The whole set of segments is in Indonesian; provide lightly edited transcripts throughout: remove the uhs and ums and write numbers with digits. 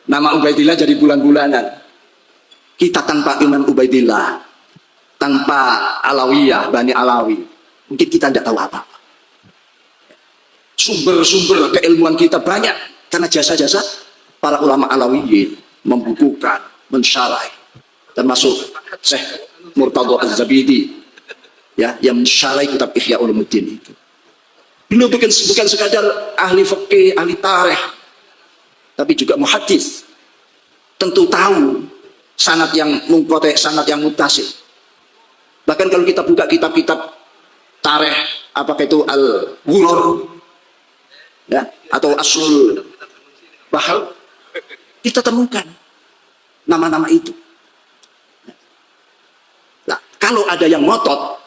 Nama Ubaidillah jadi bulan-bulanan. Kita tanpa Imam Ubaidillah, tanpa Alawiyah, Bani Alawi, mungkin kita tidak tahu apa. Sumber-sumber keilmuan kita banyak karena jasa-jasa para ulama Alawiyin membukukan, mensyarah, termasuk Syekh Murtadha Az-Zabidi, ya, yang mensyarah kitab Ihya Ulumuddin itu. Beliau bukan sekadar ahli fikih, ahli tarikh, tapi juga muhaddits. Tentu tahu sanad yang munqati', sanad yang muttasil. Bahkan kalau kita buka kitab-kitab tarikh, apakah itu Al-Ghurur, ya, atau Aslul Bahr, kita temukan nama-nama itu. Nah, kalau ada yang ngotot,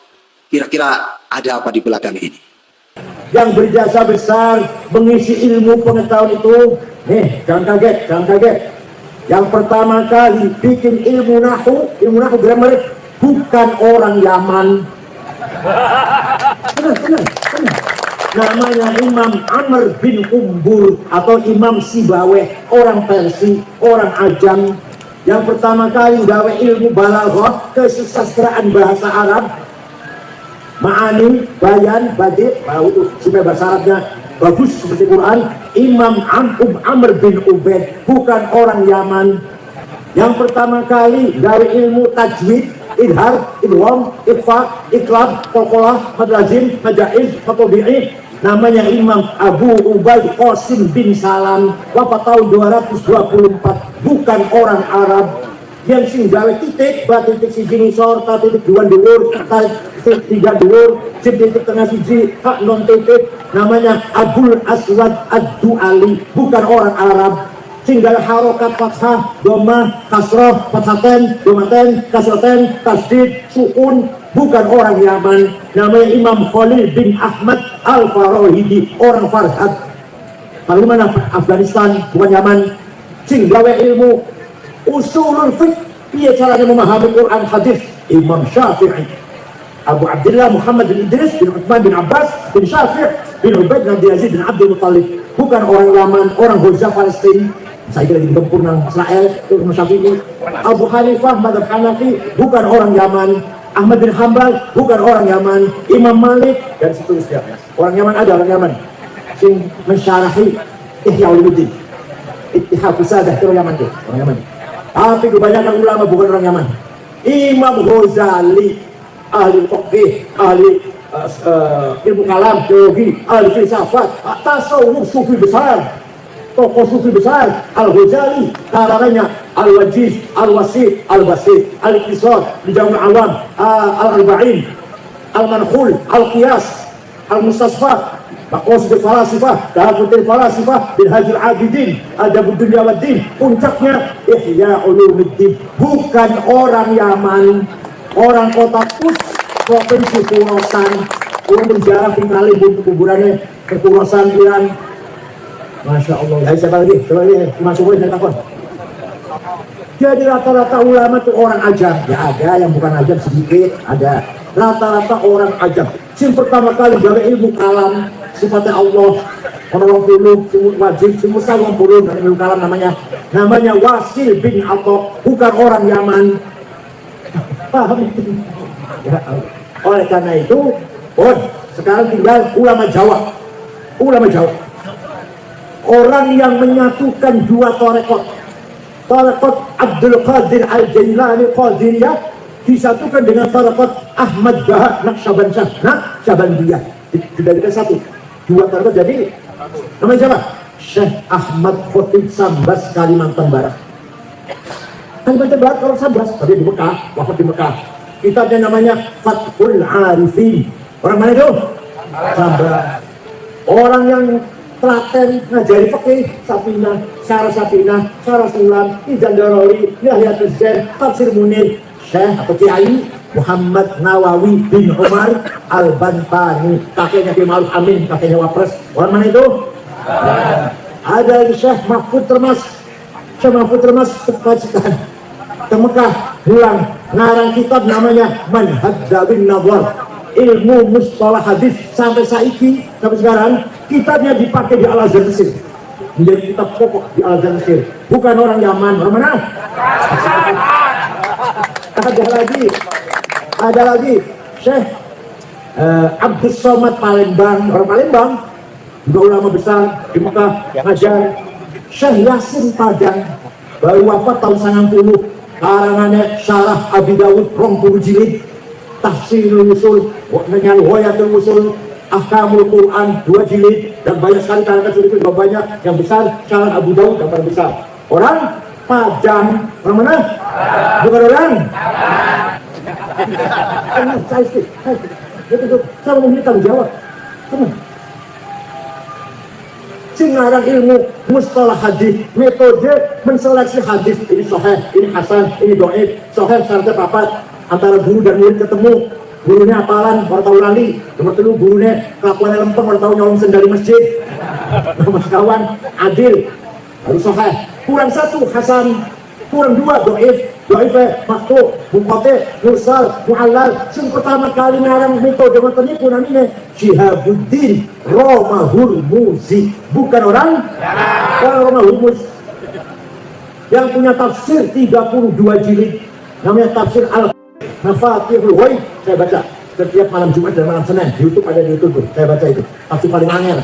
kira-kira ada apa di belakang ini? Yang berjasa besar mengisi ilmu pengetahuan itu, jangan kaget, jangan kaget. Yang pertama kali bikin ilmu nahu grammar, bukan orang Yaman. Tenang. Namanya Imam Amr bin Umbur atau Imam Sibaweh, orang Persia, orang Ajam. Yang pertama kali gawe ilmu balaghah, kesusastraan bahasa Arab, ma'ani, bayan, badi, itu supaya bahasa Arabnya bagus seperti Quran. Imam Amr bin Ubaid, bukan orang Yaman. Yang pertama kali gawe ilmu tajwid, idhar, idgham, ikhfa, iqlab, qalqalah, madlazim, majaiz, matobi'i, namanya Imam Abu Ubaid Qasim bin Salam, wafat tahun 224, bukan orang Arab. Yang sing gawe titik, titik siji ngisor, titik dua dhuwur, titik tiga dhuwur, titik tengah siji, hak non titik, namanya Abul Aswad Ad-Du'ali, bukan orang Arab. Singgal harokat fathah, domah, kasroh, fathaten, domaten, kasroten, tasdid, sukun, bukan orang Yaman. Namanya Imam Khalil bin Ahmad Al-Farahidi, orang Farhad. Bagaimana Afghanistan, bukan Yaman. Sing gawe ilmu usulul fiqh, dia caranya memahami Quran hadis, Imam Syafi'i. Abu Abdullah Muhammad bin Idris bin Uthman bin Abbas bin Syafi' bin Ubaid bin Abdul Aziz bin Abdul Muttalib, bukan orang Yaman, orang Gaza Palestina. Saya kira di Gempur nang Israel, Imam Syafi'i. Abu Hanifah madhab Hanafi, bukan orang Yaman. Ahmad bin Hanbal, bukan orang Yaman. Imam Malik dan seterusnya. Orang Yaman ada orang Yaman sing mensyarahi Ihya Ulumuddin, Ittihad Fusadah, itu orang Yaman tuh, orang Yaman. Tapi kebanyakan ulama bukan orang Yaman. Imam Ghazali, ahli fiqh, ahli ilmu kalam, teologi, ahli filsafat, tasawuf, sufi besar, tokoh sufi besar. Al-Ghazali, karangannya Al-Wajiz, Al-Wasit, Al-Basit, Al-Iqtisad, Al-Jami' Awam, Al-Arba'in, Al-Mankhul, Al-Qiyas, Al-Mustasfa, Maqasid al-Falasifah, Dahabutul Falasifah, Minhajul Abidin, Adabud Dunya Waddin, puncaknya Ihya Ulumuddin, bukan orang Yaman, orang kota Pus, provinsi Khorasan. Orang berjarah tinggalin untuk kuburannya ke Khorasan Iran. Masya Allah. Siapa lagi? Masuk dari takon. Jadi rata-rata ulama itu orang ajam. Ya ada yang bukan ajam sedikit, ada. Rata-rata orang ajam. Yang pertama kali gawe ilmu kalam, sifatnya Allah, orang puluh, wajib, semua orang puluh dari ilmu kalam namanya Wasil bin Atok, bukan orang Yaman. Paham? Ya, oleh karena itu, sekarang tinggal ulama Jawa. Ulama Jawa, orang yang menyatukan dua tarekat, tarekat Abdul Qadir Al-Jailani Qadiriyah disatukan dengan tarekat Ahmad Bahar Naqsyabandiyah. Sudah kita satu, dua tarekat jadi namanya siapa? Syekh Ahmad Khotib Sambas, Kalimantan Barat. Kalimantan Barat orang Sambas, tapi di Mekah, wafat di Mekah. Kitabnya namanya Fathul Arifin. Orang mana itu? Sambas. Orang yang telaten ngajari fikih, Sapinah, Syarah Sulam, Ijan Darori, Yahya Tazkir, Tafsir Munir, Syekh atau Kiai Muhammad Nawawi bin Umar Al-Bantani, kakeknya Ki Ma'ruf Amin, kakeknya Wapres. Orang mana itu? Ada Syekh Mahfud Termas. Syekh Mahfud Termas kepacitan ke Mekah, pulang ngarang kitab namanya Manhaj Dawin Nadwar, ilmu mustalah hadis. Sampai sekarang kitabnya dipakai di Al-Azhar Mesir. menjadi kitab pokok di Al-Azhar Mesir. Bukan orang Yaman. Orang mana? Ada lagi Syekh Abdus Somad Palembang, orang Palembang, juga ulama besar di Mekah ngajar. Syekh Yasin Padang baru wafat tahun 90, karangannya Syarah Abi Dawud 20 jilid, Tahsilul Usul, Nihyayatul Usul, Ahkamul Quran 2 jilid, dan banyak sekali karangan itu juga banyak. Yang besar Syarah Abu Dawud yang paling besar. Orang Padang. Orang mana? Bukan orang. Saya mau minta jawab. Singarang ilmu mustalah hadis, metode menseleksi hadis, ini sahih, ini hasan, ini dhaif. Sahih syaratnya papat, antara guru dan murid ketemu. Gurunya apalan, orang tahu lali. Nomor 3 gurunya kelakuannya lempeng, orang tahu nyolong sendal di masjid. Mas kawan, adil, harus sahih. Kurang 1 hasan, kurang 2 dhaif. Dhaif makhluk, muqatte, mursal, mu'allal. Yang pertama kali ngarang metode ngoten niku namanya Syihabuddin Romahul Muzi. Bukan orang Romahul Muzi. Yang punya tafsir 32 jilid namanya tafsir Al-Mafatihul Ghaib. Saya baca setiap malam Jumat dan malam Senin. Di YouTube ada di YouTube tuh. Saya baca itu. Tafsir paling angel.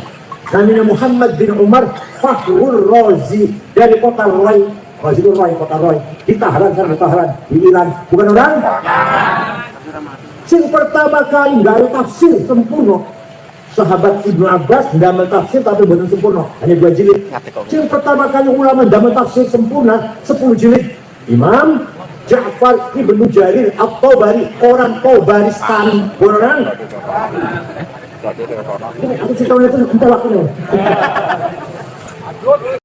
Namanya Muhammad bin Umar Fakhrul Razi dari kota Roy. Razi itu Roy, kota Roy. Di Tahran, kan di Tahran, di Iran. Bukan orang? Yang pertama kali nggak ada tafsir sempurna. Sahabat Ibnu Abbas ndamel tafsir tapi bukan sempurna, hanya 2 jilid. Yang pertama kali ulama ndamel tafsir sempurna 10 jilid. Imam Ja'far Ibnu Jarir At-Tabari, orang Tabaristani. Orang? Aku cerita itu entah waktunya.